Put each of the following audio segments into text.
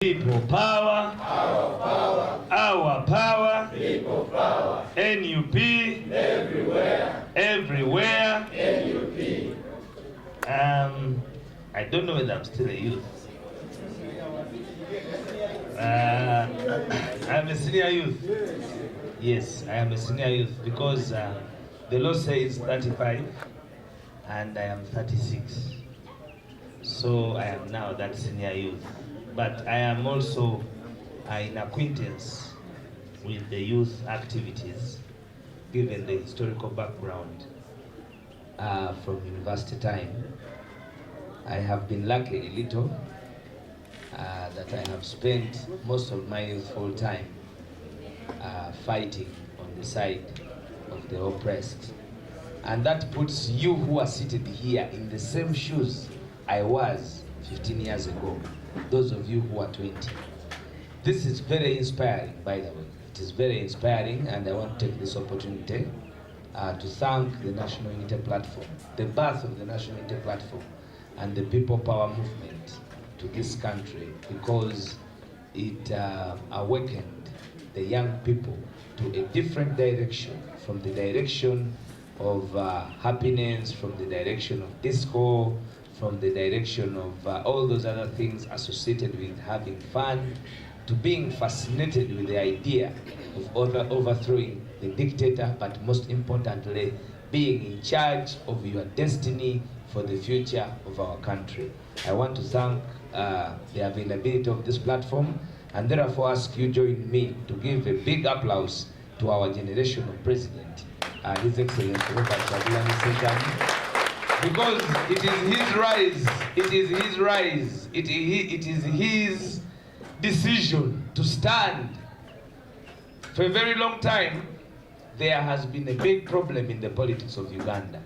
People power, our power, people power, NUP, everywhere, NUP. I don't know whether I'm still a youth. I'm a senior youth. Yes, I am a senior youth because the law says 35 and I am 36. So I am now that senior youth. But I am also in acquaintance with the youth activities, given the historical background from university time. I have been lucky a little that I have spent most of my youthful time fighting on the side of the oppressed. And that puts you who are seated here in the same shoes I was 15 years ago. Those of you who are 20. This is very inspiring, by the way. It is very inspiring, and I want to take this opportunity to thank the National Unity Platform, the birth of the National Unity Platform, and the People Power movement to this country, because it awakened the young people to a different direction, from the direction of happiness, from the direction of disco, from the direction of all those other things associated with having fun, to being fascinated with the idea of overthrowing the dictator, but most importantly, being in charge of your destiny for the future of our country. I want to thank the availability of this platform, and therefore ask you join me to give a big applause to our generational president, His Excellency Robert Kyagulanyi, because it is his rise, it is his rise, it is his decision to stand. For a very long time, there has been a big problem in the politics of Uganda.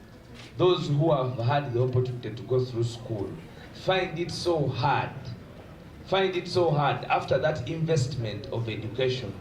Those who have had the opportunity to go through school find it so hard after that investment of education,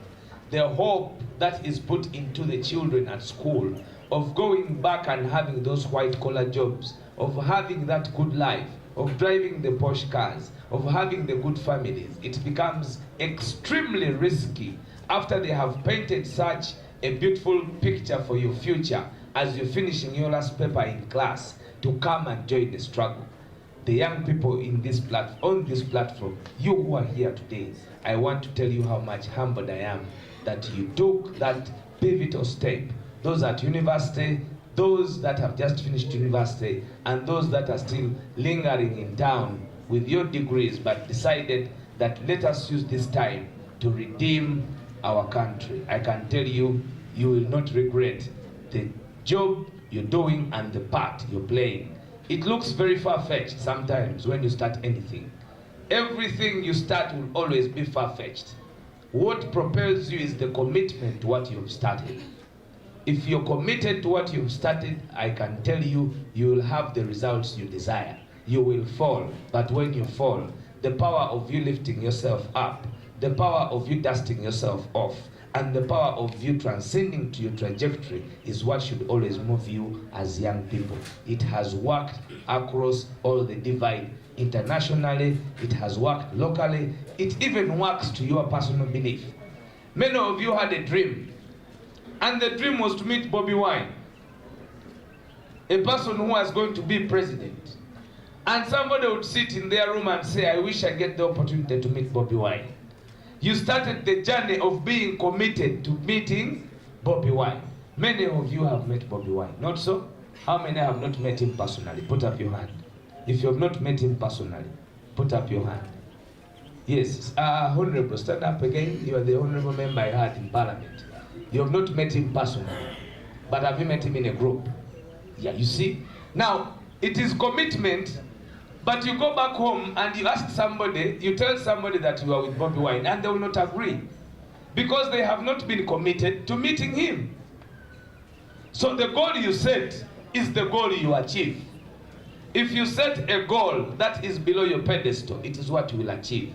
the hope that is put into the children at school of going back and having those white-collar jobs, of having that good life, of driving the Porsche cars, of having the good families. It becomes extremely risky after they have painted such a beautiful picture for your future as you're finishing your last paper in class to come and join the struggle. The young people in this on this platform, you who are here today, I want to tell you how much humbled I am that you took that pivotal step. Those at university, those that have just finished university, and those that are still lingering in town with your degrees, but decided that let us use this time to redeem our country. I can tell you, you will not regret the job you're doing and the part you're playing. It looks very far-fetched sometimes when you start anything. Everything you start will always be far-fetched. What propels you is the commitment to what you've started. If you're committed to what you've started, I can tell you, you will have the results you desire. You will fall, but when you fall, the power of you lifting yourself up, the power of you dusting yourself off, and the power of you transcending to your trajectory is what should always move you as young people. It has worked across all the divide internationally, it has worked locally, it even works to your personal belief. Many of you had a dream, and the dream was to meet Bobi Wine, a person who was going to be president. And somebody would sit in their room and say, I wish I get the opportunity to meet Bobi Wine. You started the journey of being committed to meeting Bobi Wine. Many of you have met Bobi Wine, not so? How many have not met him personally? Put up your hand. If you have not met him personally, put up your hand. Yes, Honorable, stand up again. You are the honorable member I had in Parliament. You have not met him personally, but have you met him in a group? Yeah, you see? Now, it is commitment, but you go back home and you ask somebody, you tell somebody that you are with Bobi Wine, and they will not agree, because they have not been committed to meeting him. So the goal you set is the goal you achieve. If you set a goal that is below your pedestal, it is what you will achieve.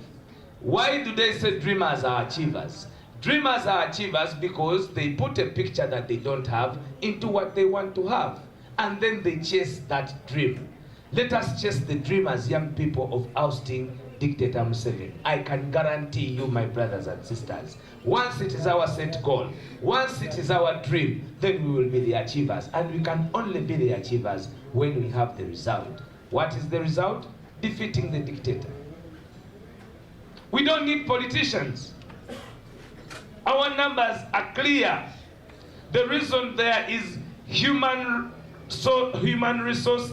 Why do they say dreamers are achievers? Dreamers are achievers because they put a picture that they don't have into what they want to have, and then they chase that dream. Let us chase the dream as young people of ousting Dictator Museveni. I can guarantee you, my brothers and sisters, once it is our set goal, once it is our dream, then we will be the achievers. And we can only be the achievers when we have the result. What is the result? Defeating the dictator. We don't need politicians. Our numbers are clear. The reason there is human resource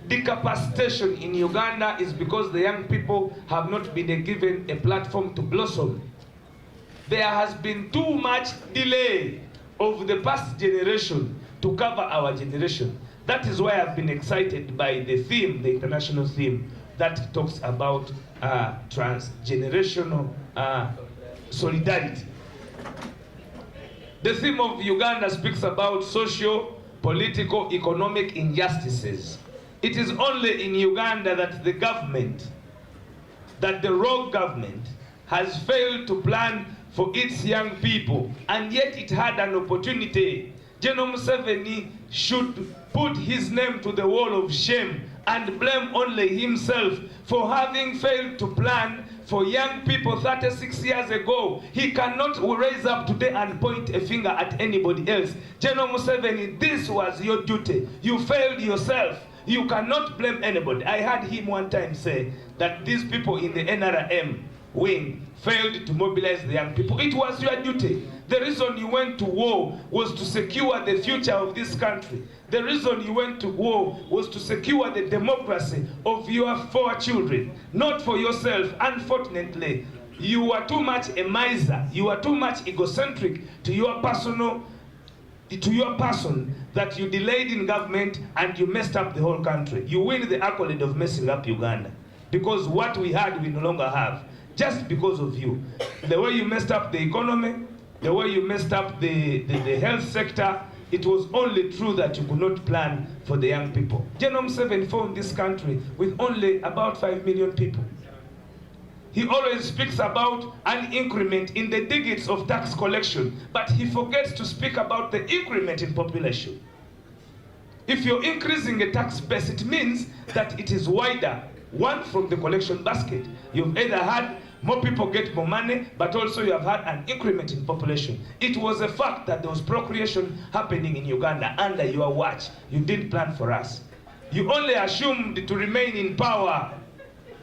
decapacitation in Uganda is because the young people have not been given a platform to blossom. There has been too much delay of the past generation to cover our generation. That is why I've been excited by the theme, the international theme, that talks about transgenerational solidarity. The theme of Uganda speaks about social, political, economic injustices. It is only in Uganda that the government, that the rogue government, has failed to plan for its young people, and yet it had an opportunity. General Museveni should put his name to the wall of shame and blame only himself for having failed to plan for young people 36 years ago. He cannot raise up today and point a finger at anybody else. General Museveni, this was your duty. You failed yourself. You cannot blame anybody. I heard him one time say that these people in the NRM wing failed to mobilize the young people. It was your duty. The reason you went to war was to secure the future of this country. The reason you went to war was to secure the democracy of your 4 children, not for yourself. Unfortunately, you were too much a miser. You were too much egocentric to your person that you delayed in government and you messed up the whole country. You win the accolade of messing up Uganda, because what we had we no longer have, just because of you. The way you messed up the economy, the way you messed up the health sector, it was only true that you could not plan for the young people. General Museveni formed this country with only about 5 million people. He always speaks about an increment in the digits of tax collection, but he forgets to speak about the increment in population. If you're increasing a tax base, it means that it is wider, one from the collection basket. You've either had more people get more money, but also you have had an increment in population. It was a fact that there was procreation happening in Uganda under your watch. You didn't plan for us. You only assumed to remain in power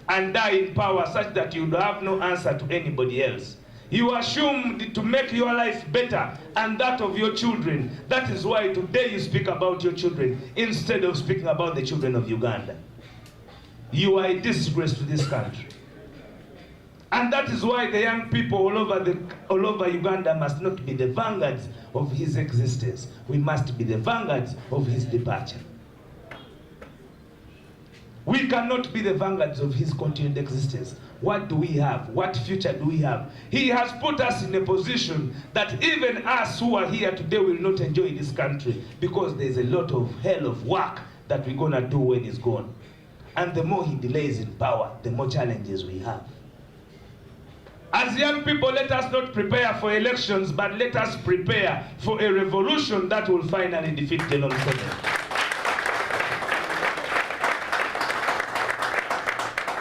and die in power such that you would have no answer to anybody else. You assumed to make your life better and that of your children. That is why today you speak about your children instead of speaking about the children of Uganda. You are a disgrace to this country. And that is why the young people all over Uganda must not be the vanguards of his existence. We must be the vanguards of his departure. We cannot be the vanguards of his continued existence. What do we have? What future do we have? He has put us in a position that even us who are here today will not enjoy this country, because there's a lot of hell of work that we're going to do when he's gone. And the more he delays in power, the more challenges we have. As young people, let us not prepare for elections, but let us prepare for a revolution that will finally defeat General Museveni.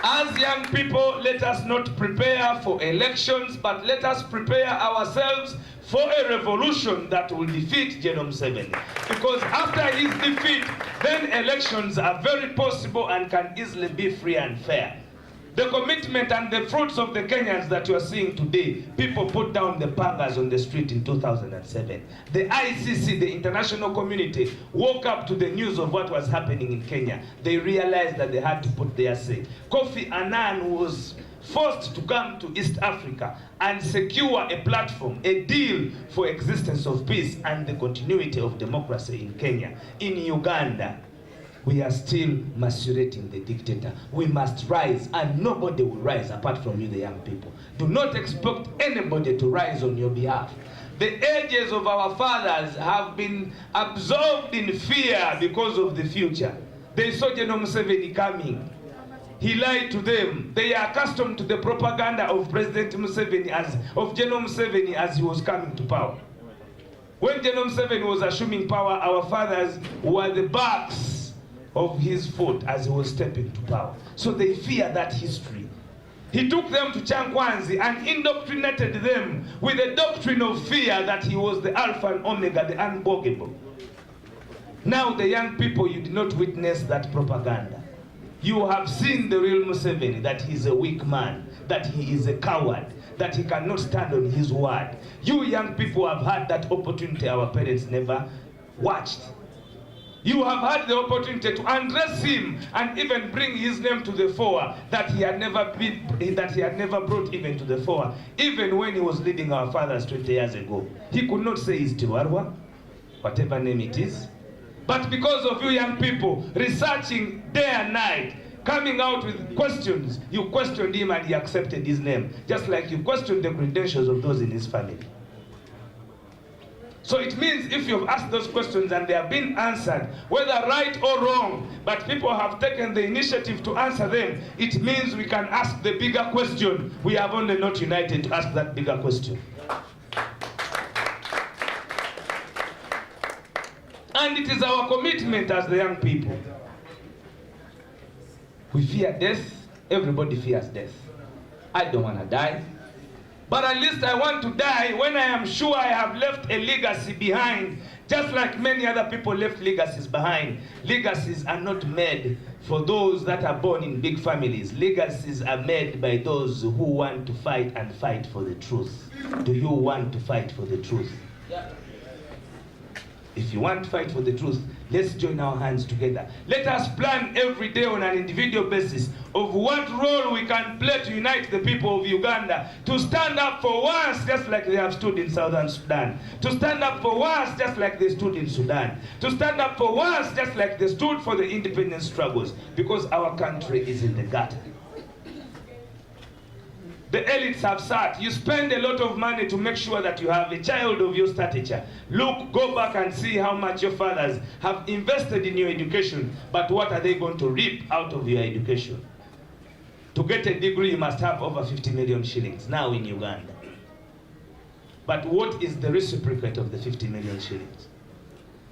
As young people, let us not prepare for elections, but let us prepare ourselves for a revolution that will defeat General Museveni. Because after his defeat, then elections are very possible and can easily be free and fair. The commitment and the fruits of the Kenyans that you are seeing today, people put down the pangas on the street in 2007. The ICC, the international community, woke up to the news of what was happening in Kenya. They realized that they had to put their say. Kofi Annan was forced to come to East Africa and secure a platform, a deal for existence of peace and the continuity of democracy in Kenya. In Uganda, we are still macerating the dictator. We must rise, and nobody will rise apart from you, the young people. Do not expect anybody to rise on your behalf. The ages of our fathers have been absorbed in fear because of the future. They saw General Museveni coming. He lied to them. They are accustomed to the propaganda of President Museveni, of General Museveni as he was coming to power. When General Museveni was assuming power, our fathers were the backs of his foot as he was stepping to power. So they fear that history. He took them to Chankwanzi and indoctrinated them with the doctrine of fear that he was the Alpha and Omega, the unbogable. Now the young people, you did not witness that propaganda. You have seen the real Museveni, that he is a weak man, that he is a coward, that he cannot stand on his word. You young people have had that opportunity our parents never watched. You have had the opportunity to undress him and even bring his name to the fore that he had never brought even to the fore. Even when he was leading our fathers 20 years ago, he could not say his Tiwarwa, whatever name it is. But because of you young people researching day and night, coming out with questions, you questioned him and he accepted his name, just like you questioned the credentials of those in his family. So it means if you've asked those questions and they have been answered, whether right or wrong, but people have taken the initiative to answer them, it means we can ask the bigger question. We have only not united to ask that bigger question. And it is our commitment as the young people. We fear death. Everybody fears death. I don't want to die. But at least I want to die when I am sure I have left a legacy behind, just like many other people left legacies behind. Legacies are not made for those that are born in big families. Legacies are made by those who want to fight and fight for the truth. Do you want to fight for the truth? Yeah. If you want to fight for the truth, let's join our hands together. Let us plan every day on an individual basis of what role we can play to unite the people of Uganda, to stand up for once just like they have stood in Southern Sudan, to stand up for once just like they stood in Sudan, to stand up for once just like they stood for the independence struggles, because our country is in the gutter. The elites have sat. You spend a lot of money to make sure that you have a child of your stature. Look, go back and see how much your fathers have invested in your education, but what are they going to reap out of your education? To get a degree, you must have over 50 million shillings now in Uganda. But what is the reciprocate of the 50 million shillings?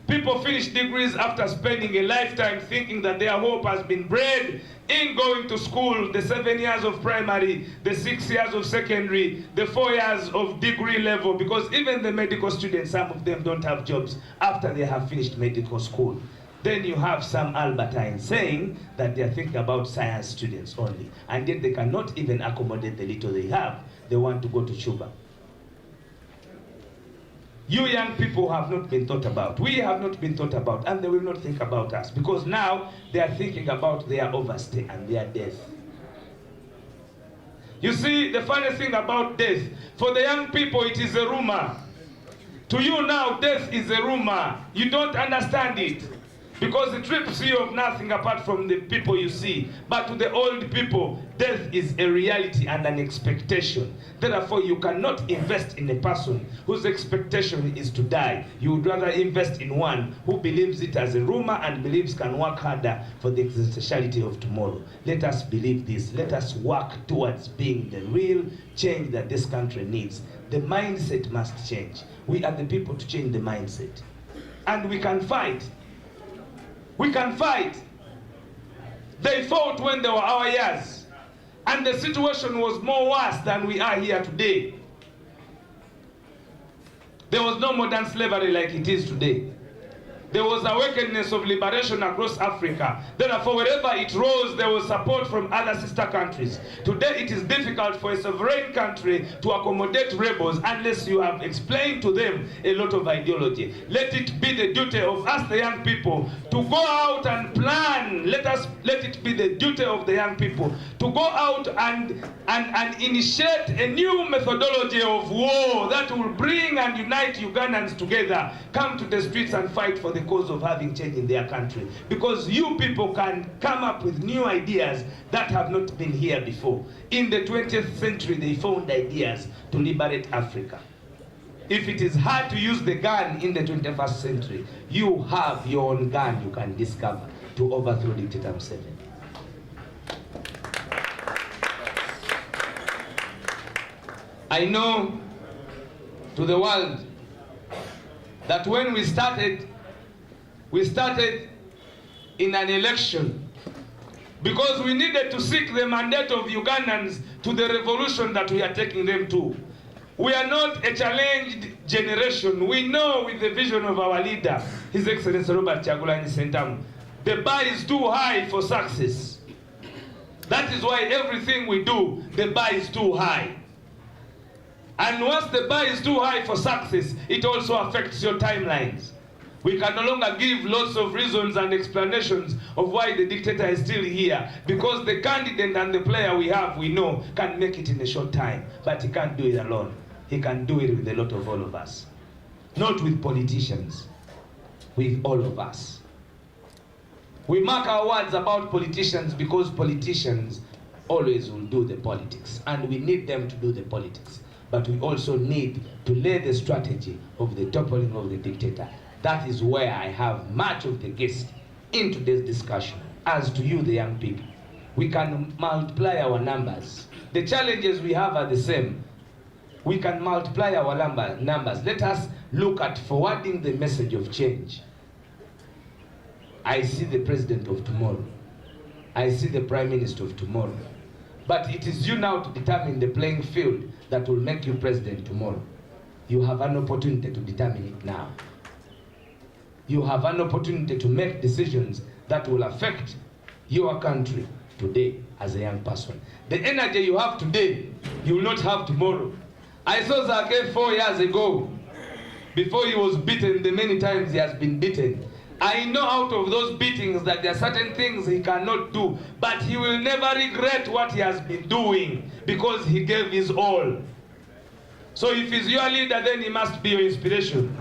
People finish degrees after spending a lifetime thinking that their hope has been bred in going to school, the 7 years of primary, the 6 years of secondary, the 4 years of degree level, because even the medical students, some of them don't have jobs after they have finished medical school. Then you have some Albertines saying that they are thinking about science students only, and yet they cannot even accommodate the little they have. They want to go to Cuba. You young people have not been thought about. We have not been thought about, and they will not think about us, because now they are thinking about their overstay and their death. You see, the funny thing about death, for the young people it is a rumor. To you now, death is a rumor. You don't understand it, because it trips you of nothing apart from the people you see. But to the old people, death is a reality and an expectation. Therefore, you cannot invest in a person whose expectation is to die. You would rather invest in one who believes it as a rumor and believes can work harder for the existentiality of tomorrow. Let us believe this. Let us work towards being the real change that this country needs. The mindset must change. We are the people to change the mindset. And we can fight. We can fight. They fought when they were our years. And the situation was more worse than we are here today. There was no modern slavery like it is today. There was awakeness of liberation across Africa. Therefore, wherever it rose, there was support from other sister countries. Today, it is difficult for a sovereign country to accommodate rebels unless you have explained to them a lot of ideology. Let it be the duty of us, the young people, to go out and plan. Let it be the duty of the young people to go out and initiate a new methodology of war that will bring and unite Ugandans together. Come to the streets and fight for the cause of having change in their country, because you people can come up with new ideas that have not been here before. In the 20th century, they found ideas to liberate Africa. If it is hard to use the gun in the 21st century, you have your own gun you can discover to overthrow dictator Museveni. I know to the world that when we started in an election Because we needed to seek the mandate of Ugandans to the revolution that we are taking them to. We are not a challenged generation. We know with the vision of our leader, His Excellency Robert Kyagulanyi Ssentamu, the bar is too high for success. That is why everything we do, the bar is too high. And once the bar is too high for success, it also affects your timelines. We can no longer give lots of reasons and explanations of why the dictator is still here, because the candidate and the player we have, we know, can make it in a short time, but he can't do it alone. He can do it with a lot of all of us. Not with politicians, with all of us. We mark our words about politicians because politicians always will do the politics, and we need them to do the politics. But we also need to lay the strategy of the toppling of the dictator. That is where I have much of the guests in today's discussion. As to you, the young people, we can multiply our numbers. The challenges we have are the same. We can multiply our numbers. Let us look at forwarding the message of change. I see the president of tomorrow. I see the prime minister of tomorrow. But it is you now to determine the playing field that will make you president tomorrow. You have an opportunity to determine it now. You have an opportunity to make decisions that will affect your country today as a young person. The energy you have today, you will not have tomorrow. I saw Zake 4 years ago, before he was beaten, the many times he has been beaten. I know out of those beatings that there are certain things he cannot do, but he will never regret what he has been doing because he gave his all. So if he's your leader, then he must be your inspiration.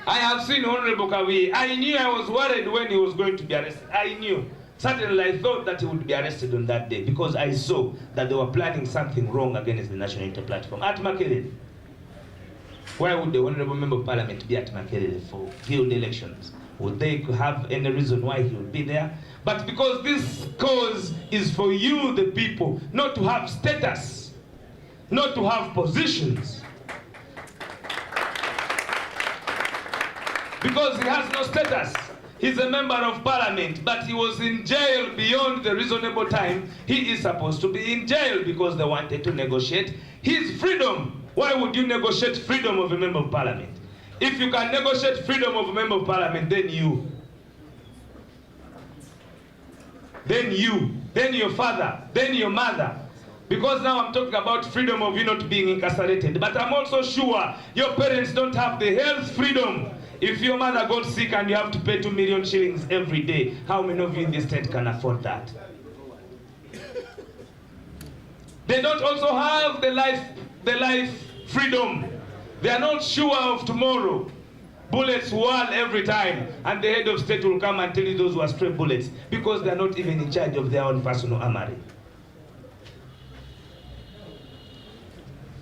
I have seen Honorable Kawi. I knew, I was worried when he was going to be arrested. I knew. Certainly I thought that he would be arrested on that day because I saw that they were planning something wrong against the National Unity Platform. At Makerere. Why would the Honorable Member of Parliament be at Makerere for guild elections? Would they have any reason why he would be there? But because this cause is for you, the people, not to have status, not to have positions. Because he has no status. He's a member of parliament, but he was in jail beyond the reasonable time. He is supposed to be in jail because they wanted to negotiate his freedom. Why would you negotiate freedom of a member of parliament? If you can negotiate freedom of a member of parliament, then your father, then your mother. Because now I'm talking about freedom of you not being incarcerated. But I'm also sure your parents don't have the health freedom. If your mother got sick and you have to pay 2 million shillings every day, how many of you in the state can afford that? They don't also have the life freedom. They are not sure of tomorrow. Bullets whirl every time, and the head of state will come and tell you those were stray bullets because they are not even in charge of their own personal armory.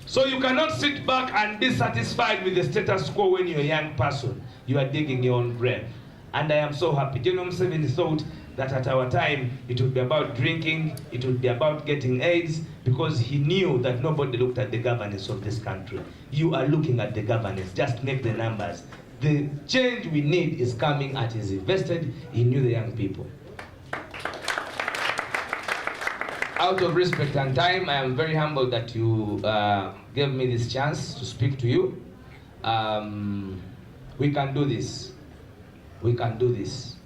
So you cannot sit back and be satisfied with the status quo when you're a young person. You are digging your own grave. And I am so happy. General Museveni thought that at our time it would be about drinking, it would be about getting AIDS, because he knew that nobody looked at the governance of this country. You are looking at the governance. Just make the numbers. The change we need is coming and is invested in you, the young people. Out of respect and time, I am very humbled that you gave me this chance to speak to you. We can do this. We can do this.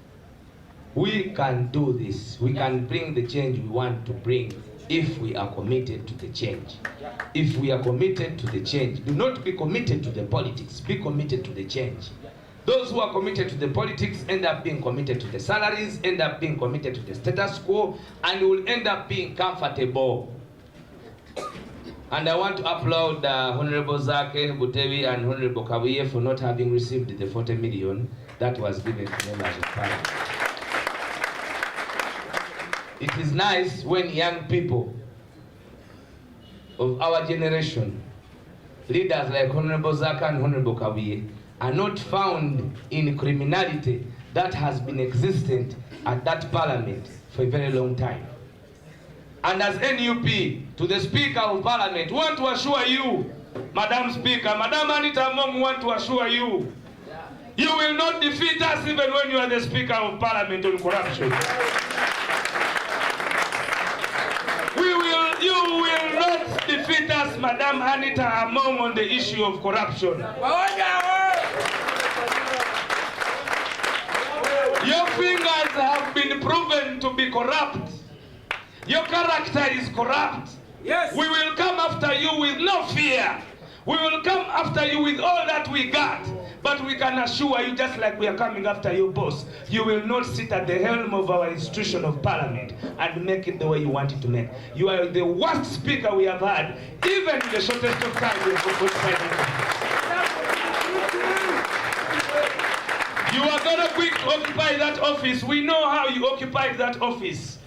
We can do this. We can bring the change we want to bring if we are committed to the change. If we are committed to the change, do not be committed to the politics, be committed to the change. Those who are committed to the politics end up being committed to the salaries, end up being committed to the status quo, and will end up being comfortable. And I want to applaud Honorable Zake Butebi and Honorable Kawiye for not having received the 40 million that was given to members of parliament. It is nice when young people of our generation, leaders like Honorable Zake and Honorable Kawiye, are not found in criminality that has been existent at that parliament for a very long time. And as NUP, to the Speaker of Parliament, we want to assure you, Madam Speaker, Madam Anita Mom, want to assure you You will not defeat us even when you are the Speaker of Parliament on corruption. You will not defeat us, Madam Anita Among, on the issue of corruption. Your fingers have been proven to be corrupt. Your character is corrupt. Yes. We will come after you with no fear. We will come after you with all that we got. But we can assure you, just like we are coming after your boss, you will not sit at the helm of our institution of Parliament and make it the way you want it to make. You are the worst speaker we have had, even in the shortest of time we have occupied. You are very quick to occupy that office. We know how you occupied that office.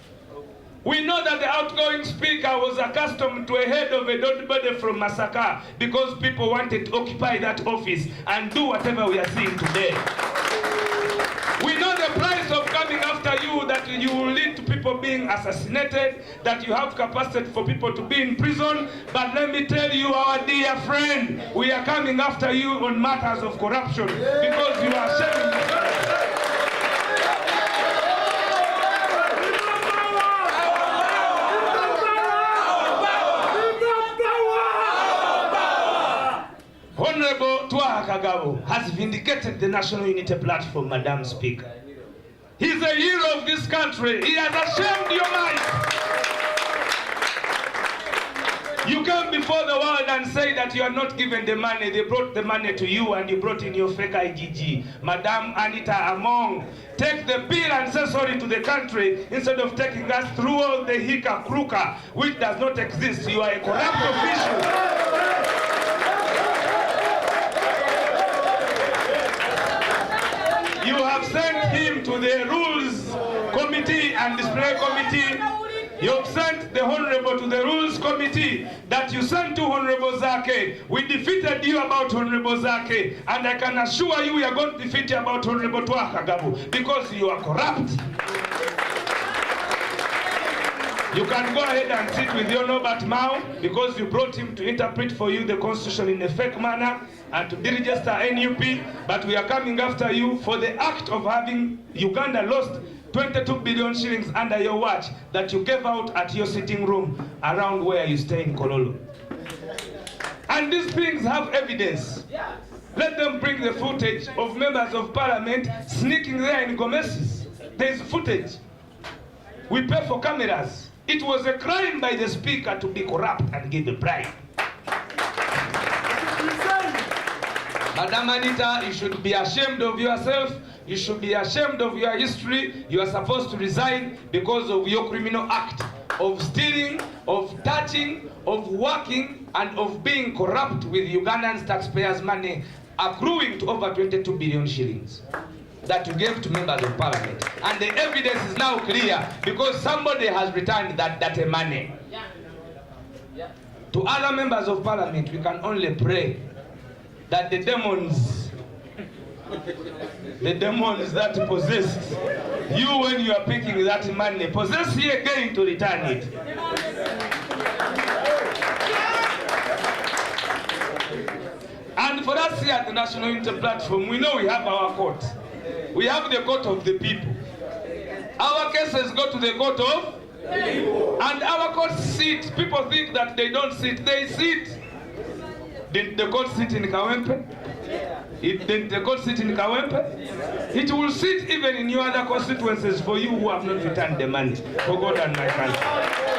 We know that the outgoing speaker was accustomed to a head of a dead body from Masaka because people wanted to occupy that office and do whatever we are seeing today. We know the price of coming after you, that you will lead to people being assassinated, that you have capacity for people to be in prison. But let me tell you, our dear friend, we are coming after you on matters of corruption because you are shaming. Honorable Twaha Kagabo has vindicated the National Unity Platform, Madam Speaker. He's a hero of this country. He has ashamed your mind. You came before the world and say that you are not given the money. They brought the money to you and you brought in your fake IGG. Madam Anita Among, take the bill and say sorry to the country instead of taking us through all the hika-kruka, which does not exist. You are a corrupt official. You have sent him to the Rules Committee and Display Committee. You have sent the Honorable to the Rules Committee that you sent to Honorable Zake. We defeated you about Honorable Zake, and I can assure you we are going to defeat you about Honorable Twaha Kagabo because you are corrupt. You can go ahead and sit with your Norbert Mao because you brought him to interpret for you the Constitution in a fake manner and to deregister NUP, but we are coming after you for the act of having Uganda lost 22 billion shillings under your watch that you gave out at your sitting room around where you stay in Kololo. And these things have evidence. Let them bring the footage of members of Parliament sneaking there in Gomeses. There is footage. We pay for cameras. It was a crime by the Speaker to be corrupt and give a bribe. Madam Anita, you should be ashamed of yourself. You should be ashamed of your history. You are supposed to resign because of your criminal act of stealing, of touching, of working, and of being corrupt with Ugandan taxpayers' money accruing to over 22 billion shillings that you gave to members of Parliament. And the evidence is now clear because somebody has returned that money. To other members of Parliament, we can only pray that the demons that possess you when you are picking that money, possess you again to return it. And for us here at the National Unity Platform, we know we have our court. We have the court of the people. Our cases go to the court of people. And our court sit. People think that they don't sit. They sit. Didn't the court sit in Kawempe? Didn't the court sit in Kawempe? It will sit even in your other constituencies for you who have not returned the money. For God and my country.